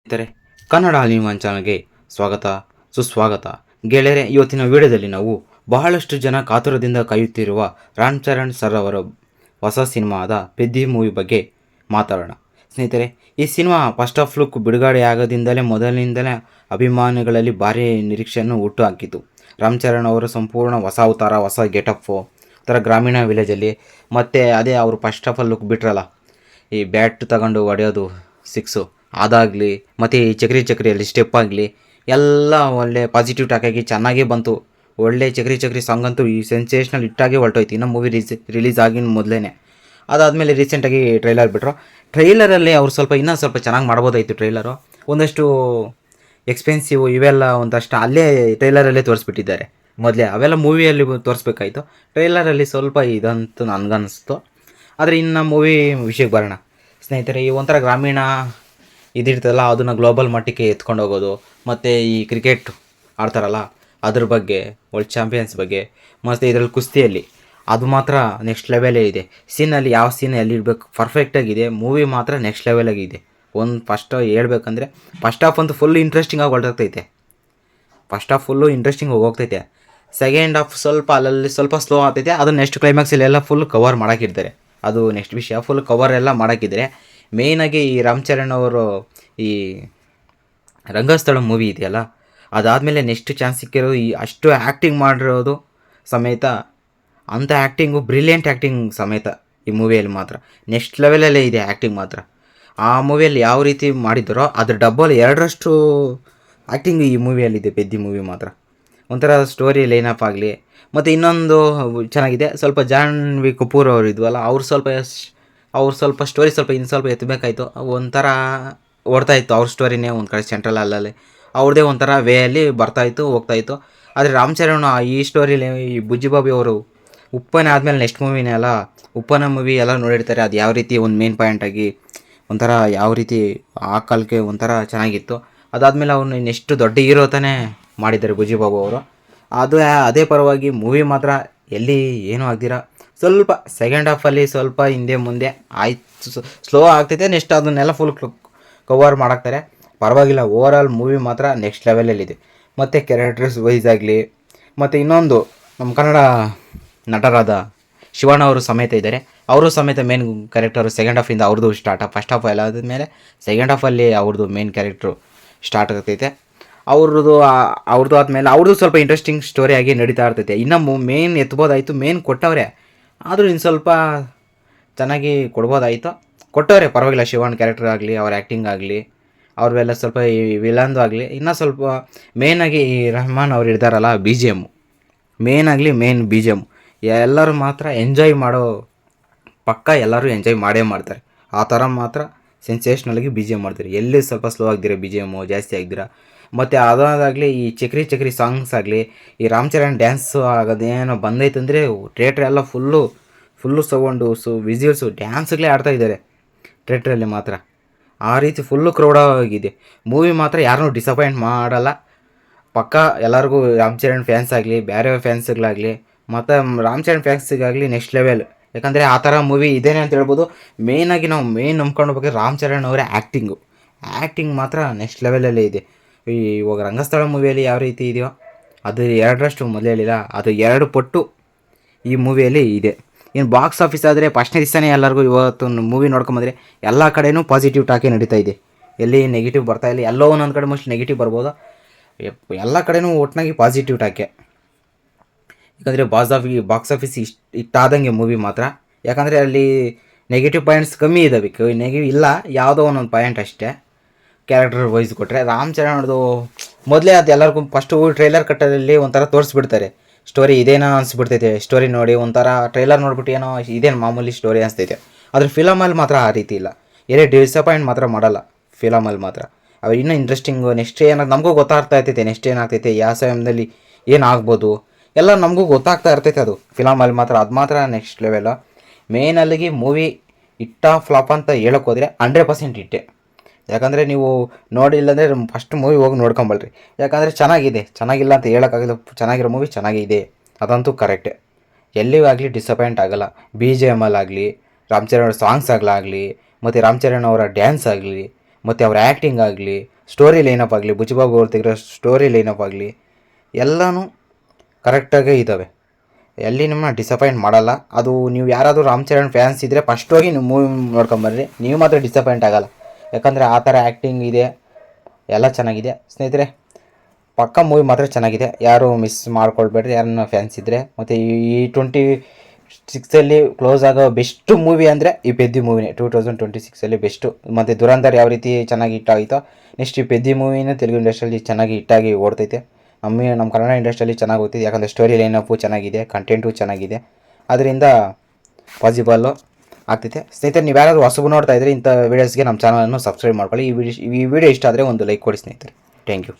ಸ್ನೇಹಿತರೆ, ಕನ್ನಡ ಆಲ್ ಚಾನಲ್ಗೆ ಸ್ವಾಗತ ಸುಸ್ವಾಗತ. ಗೆಳೆಯರೆ, ಇವತ್ತಿನ ವಿಡಿಯೋದಲ್ಲಿ ನಾವು ಬಹಳಷ್ಟು ಜನ ಕಾತುರದಿಂದ ಕಾಯುತ್ತಿರುವ ರಾಮ್ ಚರಣ್ ಸರ್ ಅವರ ಹೊಸ ಸಿನಿಮಾದ ಪೆದ್ದಿ ಮೂವಿ ಬಗ್ಗೆ ಮಾತಾಡೋಣ. ಸ್ನೇಹಿತರೆ, ಈ ಸಿನಿಮಾ ಫಸ್ಟ್ ಆಫ್ ಲುಕ್ ಬಿಡುಗಡೆ ಆಗೋದಿಂದಲೇ ಮೊದಲಿನಿಂದಲೇ ಅಭಿಮಾನಿಗಳಲ್ಲಿ ಭಾರಿ ನಿರೀಕ್ಷೆಯನ್ನು ಹುಟ್ಟು ಹಾಕಿತು. ರಾಮ್ ಚರಣ್ ಅವರು ಸಂಪೂರ್ಣ ಹೊಸ ಅವತಾರ, ಹೊಸ ಗೆಟಪ್ಪು, ಥರ ಗ್ರಾಮೀಣ ವಿಲೇಜಲ್ಲಿ ಮತ್ತು ಅದೇ ಅವರು ಫಸ್ಟ್ ಆಫ್ ಆಲ್ ಲುಕ್ ಬಿಟ್ರಲ್ಲ, ಈ ಬ್ಯಾಟ್ ತಗೊಂಡು ಹೊಡೆಯೋದು ಸಿಕ್ಸು ಅದಾಗಲಿ ಮತ್ತು ಈ ಚಕ್ರಿಯಲ್ಲಿ ಸ್ಟೆಪ್ ಆಗಲಿ ಎಲ್ಲ ಒಳ್ಳೆ ಪಾಸಿಟಿವ್ ಟಾಕಾಗಿ ಚೆನ್ನಾಗೇ ಬಂತು. ಒಳ್ಳೆ ಚಕ್ರಿ ಸಾಂಗ್ ಅಂತೂ ಈ ಸೆನ್ಸೇಷ್ನಲ್ ಹಿಟ್ಟಾಗಿ ಹೊರಟೋಯ್ತು. ಇನ್ನು ಮೂವಿ ರಿಲೀಸ್ ಆಗಿನ ಮೊದಲೇ. ಅದಾದಮೇಲೆ ರೀಸೆಂಟಾಗಿ ಟ್ರೈಲರ್ ಬಿಟ್ಟರು. ಟ್ರೈಲರಲ್ಲಿ ಅವ್ರು ಇನ್ನೂ ಸ್ವಲ್ಪ ಚೆನ್ನಾಗಿ ಮಾಡ್ಬೋದಾಯಿತು. ಟ್ರೈಲರು ಒಂದಷ್ಟು ಎಕ್ಸ್ಪೆನ್ಸಿವ್ ಇವೆಲ್ಲ ಒಂದಷ್ಟು ಅಲ್ಲೇ ಟ್ರೈಲರಲ್ಲೇ ತೋರಿಸ್ಬಿಟ್ಟಿದ್ದಾರೆ. ಮೊದಲೇ ಅವೆಲ್ಲ ಮೂವಿಯಲ್ಲಿ ತೋರಿಸ್ಬೇಕಾಯಿತು. ಟ್ರೈಲರಲ್ಲಿ ಸ್ವಲ್ಪ ಇದಂತೂ ನನಗನ್ನಿಸ್ತು. ಆದರೆ ಇನ್ನು ಮೂವಿ ವಿಷಯಕ್ಕೆ ಬರೋಣ. ಸ್ನೇಹಿತರೆ, ಈ ಒಂಥರ ಗ್ರಾಮೀಣ ಇದಿರ್ತಲ್ಲ, ಅದನ್ನು ಗ್ಲೋಬಲ್ ಮಟ್ಟಕ್ಕೆ ಎತ್ಕೊಂಡು ಹೋಗೋದು, ಮತ್ತು ಈ ಕ್ರಿಕೆಟ್ ಆಡ್ತಾರಲ್ಲ ಅದ್ರ ಬಗ್ಗೆ, ವರ್ಲ್ಡ್ ಚಾಂಪಿಯನ್ಸ್ ಬಗ್ಗೆ, ಮತ್ತು ಇದರಲ್ಲಿ ಕುಸ್ತಿಯಲ್ಲಿ ಅದು ಮಾತ್ರ ನೆಕ್ಸ್ಟ್ ಲೆವೆಲೇ ಇದೆ. ಸೀನಲ್ಲಿ ಯಾವ ಸೀನ್ ಎಲ್ಲಿಡಬೇಕು ಪರ್ಫೆಕ್ಟಾಗಿದೆ. ಮೂವಿ ಮಾತ್ರ ನೆಕ್ಸ್ಟ್ ಲೆವೆಲಾಗಿದೆ. ಫಸ್ಟ್ ಹೇಳ್ಬೇಕಂದ್ರೆ ಫಸ್ಟ್ ಹಾಫ್ ಅಂತೂ ಫುಲ್ ಇಂಟ್ರೆಸ್ಟಿಂಗಾಗಿ ಹೊರಟೋಗ್ತೈತೆ. ಫಸ್ಟ್ ಹಾಫ್ ಫುಲ್ಲು ಇಂಟ್ರೆಸ್ಟಿಂಗ್ ಹೋಗ್ತೈತೆ. ಸೆಕೆಂಡ್ ಹಾಫ್ ಸ್ವಲ್ಪ ಅಲ್ಲಲ್ಲಿ ಸ್ವಲ್ಪ ಸ್ಲೋ ಆಗ್ತೈತೆ. ಅದು ನೆಕ್ಸ್ಟ್ ಕ್ಲೈಮ್ಯಾಕ್ಸಲ್ಲೆಲ್ಲ ಫುಲ್ ಕವರ್ ಮಾಡೋಕ್ಕಿರ್ತಾರೆ. ಅದು ನೆಕ್ಸ್ಟ್ ವಿಷಯ. ಫುಲ್ ಕವರ್ ಎಲ್ಲ ಮಾಡೋಕ್ಕಿದ್ರೆ ಮೇಯ್ನಾಗಿ ಈ ರಾಮ್ ಚರಣ್ ಅವರು ಈ ರಂಗಸ್ಥಳ ಮೂವಿ ಇದೆಯಲ್ಲ, ಅದಾದಮೇಲೆ ನೆಕ್ಸ್ಟ್ ಚಾನ್ಸ್ ಸಿಕ್ಕಿರೋದು ಈ ಅಷ್ಟು ಆ್ಯಕ್ಟಿಂಗ್ ಮಾಡಿರೋದು ಸಮೇತ, ಅಂಥ ಆ್ಯಕ್ಟಿಂಗು ಬ್ರಿಲಿಯಂಟ್ ಆ್ಯಕ್ಟಿಂಗ್ ಸಮೇತ ಈ ಮೂವಿಯಲ್ಲಿ ಮಾತ್ರ ನೆಕ್ಸ್ಟ್ ಲೆವೆಲಲ್ಲೇ ಇದೆ ಆ್ಯಕ್ಟಿಂಗ್ ಮಾತ್ರ. ಆ ಮೂವಿಯಲ್ಲಿ ಯಾವ ರೀತಿ ಮಾಡಿದ್ದಾರೋ ಅದ್ರ ಡಬ್ಬಲ್ ಎರಡರಷ್ಟು ಆ್ಯಕ್ಟಿಂಗ್ ಈ ಮೂವಿಯಲ್ಲಿದೆ. ಪೆದ್ದಿ ಮೂವಿ ಮಾತ್ರ ಒಂಥರ ಸ್ಟೋರಿ ಲೈನಪ್ ಆಗಲಿ, ಮತ್ತು ಇನ್ನೊಂದು ಚೆನ್ನಾಗಿದೆ. ಸ್ವಲ್ಪ ಜಾನ್ವಿ ಕಪೂರ್ ಅವರು ಇದ್ವಲ್ಲ, ಅವ್ರು ಸ್ವಲ್ಪ ಸ್ಟೋರಿ ಇನ್ನು ಸ್ವಲ್ಪ ಎತ್ತಬೇಕಾಯ್ತು. ಒಂಥರ ಓಡ್ತಾಯಿತ್ತು ಅವ್ರ ಸ್ಟೋರಿನೇ ಒಂದು ಕಡೆ ಸೆಂಟ್ರಲ್ ಅಲ್ಲಲ್ಲಿ ಅವ್ರದ್ದೇ ಒಂಥರ ವೇಯಲ್ಲಿ ಬರ್ತಾಯಿತ್ತು ಹೋಗ್ತಾಯಿತ್ತು. ಆದರೆ ರಾಮ್ ಚರಣ್ ಈ ಸ್ಟೋರಿಲಿ ಈ ಬುಜ್ಜಿಬಾಬಿ ಅವರು ಉಪ್ಪನ ಆದಮೇಲೆ ನೆಕ್ಸ್ಟ್ ಮೂವಿನೇ ಅಲ್ಲ, ಉಪ್ಪನ ಮೂವಿ ಎಲ್ಲ ನೋಡಿರ್ತಾರೆ. ಅದು ಯಾವ ರೀತಿ ಒಂದು ಮೇನ್ ಪಾಯಿಂಟಾಗಿ ಒಂಥರ ಯಾವ ರೀತಿ ಆ ಕಾಲಕ್ಕೆ ಒಂಥರ ಚೆನ್ನಾಗಿತ್ತು. ಅದಾದಮೇಲೆ ಅವನು ನೆಕ್ಸ್ಟ್ ದೊಡ್ಡ ಹೀರೋ ತಾನೇ ಮಾಡಿದ್ದಾರೆ ಬುಜ್ಜಿಬಾಬು ಅವರು. ಅದೇ ಪರವಾಗಿ ಮೂವಿ ಮಾತ್ರ ಎಲ್ಲಿ ಏನೂ ಆಗ್ದಿರ ಸ್ವಲ್ಪ ಸೆಕೆಂಡ್ ಹಾಫಲ್ಲಿ ಸ್ವಲ್ಪ ಹಿಂದೆ ಮುಂದೆ ಆಯ್ತು, ಸ್ಲೋ ಆಗ್ತೈತೆ. ನೆಕ್ಸ್ಟ್ ಅದನ್ನೆಲ್ಲ ಫುಲ್ ಕವರ್ ಮಾಡಾಕ್ತಾರೆ. ಪರವಾಗಿಲ್ಲ, ಓವರ್ ಆಲ್ ಮೂವಿ ಮಾತ್ರ ನೆಕ್ಸ್ಟ್ ಲೆವೆಲಲ್ಲಿದೆ. ಮತ್ತು ಕ್ಯಾರೆಕ್ಟರ್ಸ್ ವೈಸ್ ಆಗಲಿ, ಮತ್ತು ಇನ್ನೊಂದು ನಮ್ಮ ಕನ್ನಡ ನಟರಾದ ಶಿವಣ್ಣ ಅವರು ಸಮೇತ ಇದ್ದಾರೆ. ಅವರು ಸಮೇತ ಮೇನ್ ಕ್ಯಾರೆಕ್ಟರು ಸೆಕೆಂಡ್ ಹಾಫಿಂದ ಅವ್ರದ್ದು ಸ್ಟಾರ್ಟ್. ಫಸ್ಟ್ ಹಾಫ್ ಎಲ್ಲ ಆದಮೇಲೆ ಸೆಕೆಂಡ್ ಹಾಫಲ್ಲಿ ಅವ್ರದ್ದು ಮೇನ್ ಕ್ಯಾರೆಕ್ಟ್ರು ಸ್ಟಾರ್ಟ್ ಆಗ್ತೈತೆ. ಅವ್ರದ್ದು ಆದಮೇಲೆ ಅವ್ರದ್ದು ಸ್ವಲ್ಪ ಇಂಟ್ರೆಸ್ಟಿಂಗ್ ಸ್ಟೋರಿಯಾಗಿ ನಡೀತಾ ಇರ್ತೈತೆ. ಇನ್ನು ಮೇನ್ ಎತ್ಬೋದಾಯಿತು, ಮೇನ್ ಕೊಟ್ಟವ್ರೆ, ಆದರೂ ಇನ್ನು ಸ್ವಲ್ಪ ಚೆನ್ನಾಗಿ ಕೊಡ್ಬೋದಾಯಿತು. ಕೊಟ್ಟವ್ರೆ, ಪರವಾಗಿಲ್ಲ. ಶಿವಣ್ಣ ಕ್ಯಾರೆಕ್ಟರ್ ಆಗಲಿ, ಅವ್ರ ಆ್ಯಕ್ಟಿಂಗ್ ಆಗಲಿ, ಅವ್ರವೆಲ್ಲ ಸ್ವಲ್ಪ ಈ ವಿಲನ್ದು ಆಗಲಿ ಇನ್ನೂ ಸ್ವಲ್ಪ ಮೇಯ್ನಾಗಿ ಈ ರೆಹಮಾನ್ ಅವ್ರು ಇರ್ತಾರಲ್ಲ, B G M main B G M ಎಲ್ಲರೂ ಮಾತ್ರ ಎಂಜಾಯ್ ಮಾಡೋ ಪಕ್ಕ ಎಲ್ಲರೂ ಎಂಜಾಯ್ ಮಾಡೇ ಮಾಡ್ತಾರೆ. ಆ ಥರ ಮಾತ್ರ ಸೆನ್ಸೇಷ್ನಲಾಗಿ ಬಿ ಜಿ ಎಮ್ ಮಾಡ್ತಾರೆ. ಎಲ್ಲಿ ಸ್ವಲ್ಪ ಸ್ಲೋ ಆಗ್ದಿರ ಬಿ ಜಿ ಎಮ್ಮು ಜಾಸ್ತಿ ಆಗ್ದಿರ. ಮತ್ತು ಅದಾಗಲಿ ಈ ಚಕ್ರಿ ಸಾಂಗ್ಸ್ ಆಗಲಿ, ಈ ರಾಮ್ ಚರಣ್ ಡ್ಯಾನ್ಸು ಆಗೋದೇನೋ ಬಂದೈತಂದರೆ ಥಿಯೇಟ್ರೆಲ್ಲ ಫುಲ್ಲು ಸೌಂಡು ವಿಸಿಲ್ಸು ಡ್ಯಾನ್ಸ್ಗಳೇ ಆಡ್ತಾಯಿದ್ದಾರೆ ಥಿಯೇಟ್ರಲ್ಲಿ ಮಾತ್ರ. ಆ ರೀತಿ ಫುಲ್ಲು ಕ್ರೌಡಾಗಿದೆ. ಮೂವಿ ಮಾತ್ರ ಯಾರನ್ನೂ ಡಿಸಪಾಯಿಂಟ್ ಮಾಡಲ್ಲ. ಪಕ್ಕ ಎಲ್ಲರಿಗೂ ರಾಮ್ ಚರಣ್ ಫ್ಯಾನ್ಸ್ ಆಗಲಿ, ಬೇರೆ ಫ್ಯಾನ್ಸ್ಗಳಾಗಲಿ, ಮತ್ತು ರಾಮ್ ಚರಣ್ ಫ್ಯಾನ್ಸಿಗಾಗಲಿ ನೆಕ್ಸ್ಟ್ ಲೆವೆಲ್. ಯಾಕಂದರೆ ಆ ಥರ ಮೂವಿ ಇದೇನೆ ಅಂತ ಹೇಳ್ಬೋದು. ಮೇಯ್ನಾಗಿ ನಾವು ನಂಬ್ಕೊಂಡು ಹೋಗ್ಬೇಕು ರಾಮ್ ಚರಣ್ ಅವರೇ ಆ್ಯಕ್ಟಿಂಗ್ ಮಾತ್ರ ನೆಕ್ಸ್ಟ್ ಲೆವೆಲಲ್ಲೇ ಇದೆ. ಇವಾಗ ರಂಗಸ್ಥಳ ಮೂವಿಯಲ್ಲಿ ಯಾವ ರೀತಿ ಇದೆಯೋ ಅದು ಎರಡರಷ್ಟು ಮೊದಲೇ ಹೇಳಿಲ್ಲ, ಅದು 2 ಪಟ್ಟು ಈ ಮೂವಿಯಲ್ಲಿ ಇದೆ. ಇನ್ನು ಬಾಕ್ಸ್ ಆಫೀಸ್ ಆದರೆ ಫಸ್ಟ್ನೇ ದಿವಸನೇ ಎಲ್ಲರಿಗೂ ಇವತ್ತು ಮೂವಿ ನೋಡ್ಕೊಂಬಂದರೆ ಎಲ್ಲ ಕಡೆಯೂ ಪಾಸಿಟಿವ್ ಟಾಕೇ ನಡೀತಾ ಇದೆ. ಎಲ್ಲಿ ನೆಗೆಟಿವ್ ಬರ್ತಾ ಇಲ್ಲ. ಎಲ್ಲೋ ಒಂದೊಂದು ಕಡೆ ಮೋಸ್ಟ್ ನೆಗೆಟಿವ್ ಬರ್ಬೋದು, ಎಲ್ಲ ಕಡೆಯೂ ಒಟ್ಟಿನಾಗಿ ಪಾಸಿಟಿವ್ ಟಾಕೆ. ಯಾಕಂದರೆ ಬಾಕ್ಸ್ ಆಫೀಸ್ ಇಷ್ಟಾದಂಗೆ ಮೂವಿ ಮಾತ್ರ. ಯಾಕಂದರೆ ಅಲ್ಲಿ ನೆಗೆಟಿವ್ ಪಾಯಿಂಟ್ಸ್ ಕಮ್ಮಿ ಇದ್ದಾವೆ, ನೆಗೆಟಿವ್ ಇಲ್ಲ, ಯಾವುದೋ ಒಂದೊಂದು ಪಾಯಿಂಟ್ ಅಷ್ಟೇ ಕ್ಯಾರೆಕ್ಟರ್ ವೈಸ್ ಕೊಟ್ಟರೆ. ರಾಮ್ ಚರಣ್ ಮೊದಲೇ ಅದು ಎಲ್ಲರಿಗೂ ಫಸ್ಟು ಟ್ರೈಲರ್ ಕಟ್ಟಲ್ಲಿ ಒಂಥರ ತೋರಿಸ್ಬಿಡ್ತಾರೆ. ಸ್ಟೋರಿ ಇದೇನೋ ಅನಿಸ್ಬಿಡ್ತೈತೆ. ಸ್ಟೋರಿ ನೋಡಿ ಒಂಥರ ಟ್ರೈಲರ್ ನೋಡ್ಬಿಟ್ಟು ಏನೋ ಇದೇನು ಮಾಮೂಲಿ ಸ್ಟೋರಿ ಅನಿಸ್ತೈತೆ. ಆದರೆ ಫಿಲಮಲ್ಲಿ ಮಾತ್ರ ಆ ರೀತಿ ಇಲ್ಲ. ಡಿಸಪಾಯಿಂಟ್ ಮಾತ್ರ ಮಾಡಲ್ಲ ಫಿಲಮಲ್ಲಿ ಮಾತ್ರ. ಅವು ಇನ್ನೂ ಇಂಟ್ರೆಸ್ಟಿಂಗು. ನೆಕ್ಸ್ಟ್ ಏನಾಗ ನಮಗೂ ಗೊತ್ತಾಗ್ತಾ ಇರ್ತೈತೆ, ನೆಕ್ಸ್ಟ್ ಏನಾಗ್ತೈತೆ, ಯಾವ ಸಮಯದಲ್ಲಿ ಏನಾಗ್ಬೋದು ಎಲ್ಲ ನಮಗೂ ಗೊತ್ತಾಗ್ತಾ ಇರ್ತೈತೆ. ಅದು ಫಿಲಮಲ್ಲಿ ಮಾತ್ರ, ಅದು ಮಾತ್ರ ನೆಕ್ಸ್ಟ್ ಲೆವೆಲು. ಮೇಯ್ನಲ್ಲಿಗೆ ಮೂವಿ ಇಟ್ಟ ಫ್ಲಾಪ್ ಅಂತ ಹೇಳೋಕೆ ಹೋದರೆ 100% ಇಟ್ಟೆ. ಯಾಕಂದರೆ ನೀವು ನೋಡಿಲ್ಲಂದರೆ ಫಸ್ಟ್ ಮೂವಿ ಹೋಗಿ ನೋಡ್ಕೊಂಬಳ್ರಿ. ಯಾಕಂದರೆ ಚೆನ್ನಾಗಿಲ್ಲ ಅಂತ ಹೇಳೋಕ್ಕಾಗಲ್ಲ. ಚೆನ್ನಾಗಿರೋ ಮೂವಿ ಚೆನ್ನಾಗಿದೆ, ಅದಂತೂ ಕರೆಕ್ಟೇ. ಎಲ್ಲಿಗಾಗಲಿ ಡಿಸಪಾಯಿಂಟ್ ಆಗೋಲ್ಲ. ಬಿ ಜಿ ಎಮ್ ಅಲ್ಲಾಗಲಿ, ರಾಮ್ ಚರಣ್ ಅವ್ರ ಸಾಂಗ್ಸ್ ಆಗಲಿ, ಮತ್ತು ರಾಮ್ ಚರಣ್ ಅವರ ಡ್ಯಾನ್ಸ್ ಆಗಲಿ, ಮತ್ತು ಅವ್ರ ಆ್ಯಕ್ಟಿಂಗ್ ಆಗಲಿ, ಸ್ಟೋರಿ ಲೈನಪ್ ಆಗಲಿ, ಬುಚ್ಚಿಬಾಬು ಅವ್ರು ತೆಗೆರೋ ಸ್ಟೋರಿ ಲೈನಪ್ ಆಗಲಿ ಎಲ್ಲನೂ ಕರೆಕ್ಟಾಗೇ ಇದ್ದಾವೆ. ಎಲ್ಲಿ ನಿಮ್ಮನ್ನ ಡಿಸಪಾಯಿಂಟ್ ಮಾಡಲ್ಲ. ಅದು ನೀವು ಯಾರಾದರೂ ರಾಮ್ ಚರಣ್ ಫ್ಯಾನ್ಸ್ ಇದ್ದರೆ ಫಸ್ಟ್ ಹೋಗಿ ನೀವು ಮೂವಿ ನೋಡ್ಕೊಂಬರ್ರಿ, ನೀವು ಮಾತ್ರ ಡಿಸಪಾಯಿಂಟ್ ಆಗಲ್ಲ. ಯಾಕಂದರೆ ಆ ಥರ ಆ್ಯಕ್ಟಿಂಗ್ ಇದೆ, ಎಲ್ಲ ಚೆನ್ನಾಗಿದೆ ಸ್ನೇಹಿತರೆ. ಪಕ್ಕ ಮೂವಿ ಮಾತ್ರ ಚೆನ್ನಾಗಿದೆ, ಯಾರು ಮಿಸ್ ಮಾಡ್ಕೊಳ್ಬೇಡ್ರಿ ಯಾರನ್ನ ಫ್ಯಾನ್ಸ್ ಇದ್ದರೆ. ಮತ್ತು ಈ 26 ಕ್ಲೋಸ್ ಆಗೋ ಬೆಸ್ಟ್ ಮೂವಿ ಅಂದರೆ ಈ ಪೆದ್ದಿ ಮೂವಿನೇ. 2026 ಬೆಸ್ಟು. ಮತ್ತು ದುರಂಧರ್ ಯಾವ ರೀತಿ ಚೆನ್ನಾಗಿ ಹಿಟ್ ಆಯಿತೋ, ನೆಕ್ಸ್ಟ್ ಈ ಪೆದ್ದಿ ಮೂವಿನೂ ತೆಲುಗು ಇಂಡಸ್ಟ್ರಿಯಲ್ಲಿ ಚೆನ್ನಾಗಿ ಹಿಟ್ಟಾಗಿ ಓಡ್ತೈತೆ. ನಮ್ಮ ಕನ್ನಡ ಇಂಡಸ್ಟ್ರಿಯಲ್ಲಿ ಚೆನ್ನಾಗಿ ಹೋಗ್ತಿದೆ. ಯಾಕಂದರೆ ಸ್ಟೋರಿ ಲೈನಪ್ಪು ಚೆನ್ನಾಗಿದೆ, ಕಂಟೆಂಟು ಚೆನ್ನಾಗಿದೆ, ಅದರಿಂದ ಪಾಸಿಬಲ್ಲು ಆಗ್ತೈತೆ. ಸ್ನೇಹಿತರೆ, ನೀವು ಯಾರಾದರೂ ಹೊಸಬು ನೋಡ್ತಾ ಇದ್ದರೆ ಇಂಥ ವೀಡಿಯೋಸ್ಗೆ ನಮ್ಮ ಚಾನಲನ್ನು ಸಬ್ಸ್ಕ್ರೈಬ್ ಮಾಡ್ಕೊಳ್ಳಿ. ಈ ವಿಡಿಯೋ ಇಷ್ಟ ಆದರೆ ಒಂದು ಲೈಕ್ ಕೊಡಿ ಸ್ನೇಹಿತರೆ. Thank you.